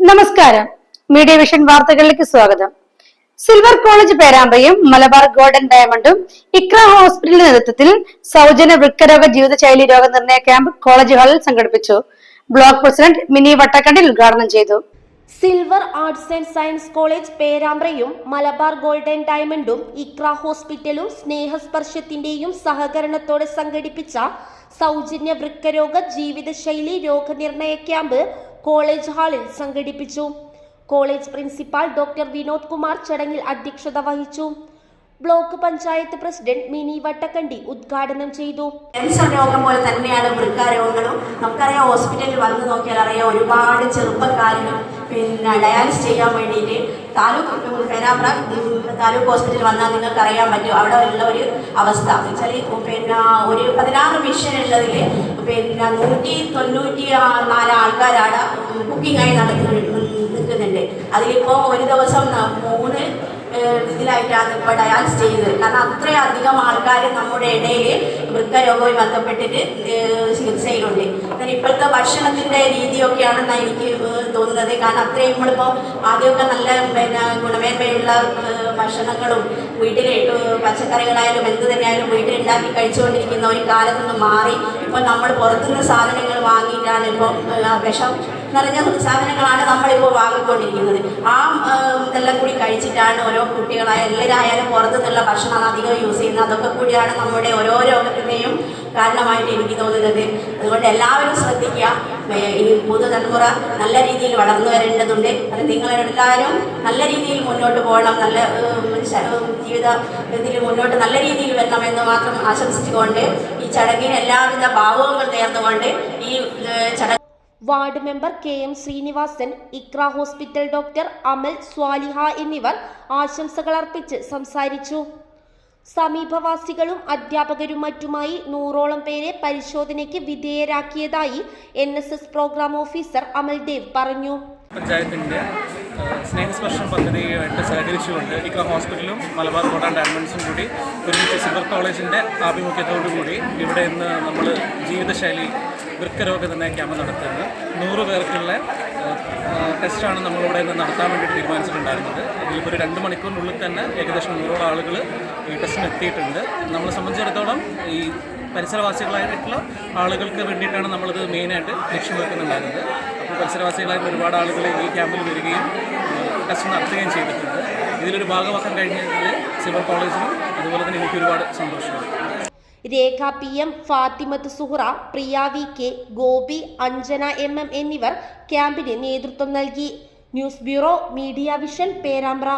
നമസ്കാരം. Media vision വാർത്തകളിലേക്ക് സ്വാഗതം. സിൽവർ കോളേജ് പേരാമ്പ്രയും മലബാർ ഗോൾഡൻ ഡയമണ്ടും ഇക്ര ഹോസ്പിറ്റലിന്റെ നേതൃത്വത്തിൽ സൗജന്യ വൃക്കരോഗ ജീവിതശൈലി രോഗനിർണയ ക്യാമ്പ് കോളേജ് ഹാളിൽ സംഘടിപ്പിച്ചു. ബ്ലോക്ക് പ്രസിഡന്റ് മിനി വട്ടക്കണ്ടിൽ ഉദ്ഘാടനം ചെയ്തു. Silver arts and science college പേരാമ്പ്രയും മലബാർ ഗോൾഡൻ ഡയമണ്ടും ഇക്ര ഹോസ്പിറ്റലും സ്നേഹസ്പർശത്തിന്റെയും സഹകരണത്തോടെ സംഘടിപ്പിച്ച സൗജന്യ വൃക്കരോഗ ജീവിതശൈലി രോഗനിർണയ ക്യാമ്പ് കോളേജ് ഹാളിൽ സംഘടിപ്പിച്ചു. College principal doctor Vinod Kumar ചടങ്ങിൽ അധ്യക്ഷത വഹിച്ചു. Block panchayat president mini Vattakandi ഉദ്ഘാടനം ചെയ്തു. ക്യാൻസർ രോഗം പോലെ തന്നെയാണ് വൃക്കാരോഗങ്ങളും. നമുക്കറിയാം, ഹോസ്പിറ്റലിൽ വന്ന് നോക്കിയാൽ അറിയാം, ഒരുപാട് ചെറുപ്പക്കാരിലും ഡയാലിസിസ് ചെയ്യാൻ വേണ്ടിയിട്ട് പേരാമ്പ്ര താലൂക്ക് ഹോസ്പിറ്റലിൽ വന്നാൽ നിങ്ങൾക്ക് അറിയാൻ പറ്റും അവിടെ ഉള്ള ഒരു അവസ്ഥ വെച്ചാൽ ഒരു 16 മിഷൻ ഉള്ളതിൽ 194 ആൾക്കാരാണ് ബുക്കിംഗായി നിൽക്കുന്നുണ്ട്. അതിലിപ്പോൾ ഒരു ദിവസം 3 ഇതിലായിട്ടാണ് ഇപ്പോൾ ഡയാലിസിസ് ചെയ്യുന്നത്. കാരണം അത്രയധികം ആൾക്കാർ നമ്മുടെ ഇടയിൽ വൃക്കരോഗവുമായി ബന്ധപ്പെട്ടിട്ട് ചികിത്സയിലുണ്ട്. എന്നാൽ ഇപ്പോഴത്തെ ഭക്ഷണത്തിൻ്റെ രീതിയൊക്കെയാണെന്നാണ് എനിക്ക് തോന്നുന്നത്. കാരണം അത്രയും നമ്മളിപ്പോൾ ആദ്യമൊക്കെ നല്ല ഗുണമേന്മയുള്ള ഭക്ഷണങ്ങളും വീട്ടിൽ പച്ചക്കറികളായാലും എന്ത് തന്നെയായാലും വീട്ടിലുണ്ടാക്കി കഴിച്ചുകൊണ്ടിരിക്കുന്ന ഒരു കാലത്ത് നിന്ന് മാറി ഇപ്പോൾ നമ്മൾ പുറത്തുനിന്ന് സാധനങ്ങൾ വാങ്ങിയിട്ടാണ് ഇപ്പോൾ വിഷം നിറഞ്ഞ സാധനങ്ങളാണ് നമ്മളിപ്പോൾ വാങ്ങിക്കൊണ്ടിരിക്കുന്നത്. ഇതെല്ലാം കൂടി കഴിച്ചിട്ടാണ് ഓരോ കുട്ടികളായ എല്ലാവരായാലും പുറത്തുനിന്നുള്ള ഭക്ഷണം അധികം യൂസ് ചെയ്യുന്നത്. അതൊക്കെ കൂടിയാണ് നമ്മുടെ ഓരോ രോഗത്തിൻ്റെയും കാരണമായിട്ട് എനിക്ക് തോന്നുന്നത്. അതുകൊണ്ട് എല്ലാവരും ശ്രദ്ധിക്കുക. ഇനി പുതുതലമുറ നല്ല രീതിയിൽ വളർന്നു വരേണ്ടതുണ്ട്. അത് നിങ്ങളെല്ലാവരും നല്ല രീതിയിൽ മുന്നോട്ട് പോകണം. നല്ല ജീവിതത്തിൽ മുന്നോട്ട് നല്ല രീതിയിൽ വരണമെന്ന് മാത്രം ആശംസിച്ചുകൊണ്ട് ഈ ചടങ്ങിന് എല്ലാവിധ ഭാവങ്ങൾ നേർന്നുകൊണ്ട് ഈ ചടങ്ങ് ward member KM Sreenivasan, Iqra hospital doctor Amal Saliha എന്നിവർ ആശംസകൾ അർപ്പിച്ച് സംസാരിച്ചു. സമീപവാസികളും അധ്യാപകരും മറ്റുമായി 100ഓളം പേരെ പരിശോധനയ്ക്ക് വിധേയരാക്കിയതായി NSS പ്രോഗ്രാം ഓഫീസർ അമൽദേവ് പറഞ്ഞു. പഞ്ചായത്തിൻ്റെ സ്നേഹസ്പർശം പദ്ധതിയുമായിട്ട് സഹകരിച്ചുകൊണ്ട് ഇക്ര ഹോസ്പിറ്റലും മലബാർ ഗോൾഡൻ ഡയമണ്ട്സും കൂടി ഒരുമിച്ച് സിൽവർ കോളേജിൻ്റെ ആഭിമുഖ്യത്തോടു കൂടി ഇവിടെ ഇന്ന് നമ്മൾ ജീവിതശൈലി വൃക്കരോഗ നിർണയ ക്യാമ്പ് നടത്തുന്നത്. 100 പേർക്കുള്ള ടെസ്റ്റാണ് നമ്മളിവിടെ നിന്ന് നടത്താൻ വേണ്ടി തീരുമാനിച്ചിട്ടുണ്ടായിരുന്നത്. അതിലിപ്പോൾ ഒരു 2 മണിക്കൂറിനുള്ളിൽ തന്നെ ഏകദേശം 100 ആളുകൾ ഈ ടെസ്റ്റിന് എത്തിയിട്ടുണ്ട്. നമ്മളെ സംബന്ധിച്ചിടത്തോളം ഈ പരിസരവാസികളായിട്ടുള്ള ആളുകൾക്ക് വേണ്ടിയിട്ടാണ് നമ്മളിത് മെയിനായിട്ട് ലക്ഷ്യം വെക്കുന്നുണ്ടായിരുന്നത്. അപ്പോൾ പരിസരവാസികളായിട്ടുള്ള ഒരുപാട് ആളുകൾ ഈ ക്യാമ്പിൽ വരികയും ടെസ്റ്റ് നടത്തുകയും ചെയ്തിട്ടുണ്ട്. ഇതിലൊരു ഭാഗമാക്കാൻ കഴിഞ്ഞതിൽ സിൽവർ കോളേജിനും അതുപോലെ തന്നെ എനിക്ക് ഒരുപാട് സന്തോഷമാണ്. രേഖ PM, ഫാത്തിമത്ത് സുഹറ, പ്രിയ VK, ഗോപി, അഞ്ജന MM എന്നിവർ ക്യാമ്പിന് നേതൃത്വം നൽകി. News bureau, media vision, Perambra.